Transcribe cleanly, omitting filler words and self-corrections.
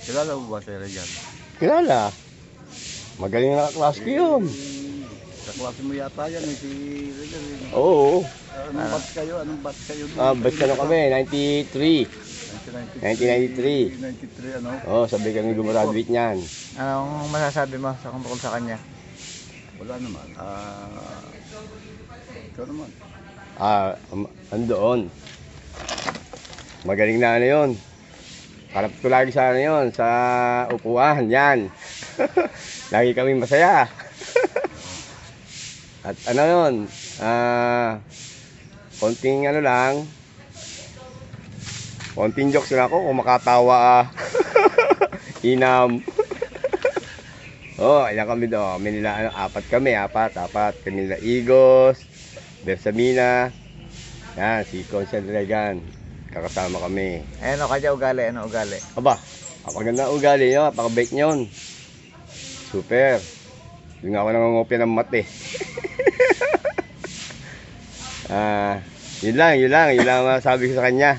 Kilala mo ba si Regan? Kilala. Magaling na kaklase ko yun. Kaklase mo yata yan eh, si Regan. Oo. Anong batch kayo? Anong batch kayo? Basta na kami, 93. 1993. 1993 ano? Oo, sabi kami gumraduate niyan. Anong masasabi mo sa tungkol sa kanya? Wala naman. Ikaw naman. Andoon. Magaling na ano yun. Harap ko lagi sa ano yun, sa upuan, yan. Lagi kami masaya. At ano yun, konting ano lang, konting jokes lang ako, kung makatawa inam. Ilan kami doon, kami nila, apat. Kami nila Igos, Bersamina, yan, si Conchal Regan, kakasama kami. Ano kanya ugali? Ano ugali? Aba, kapaganda ugali nyo, pakabait nyo. Super. Yung nga ako nangungopia ng mat eh. Yun lang masabi ko sa kanya.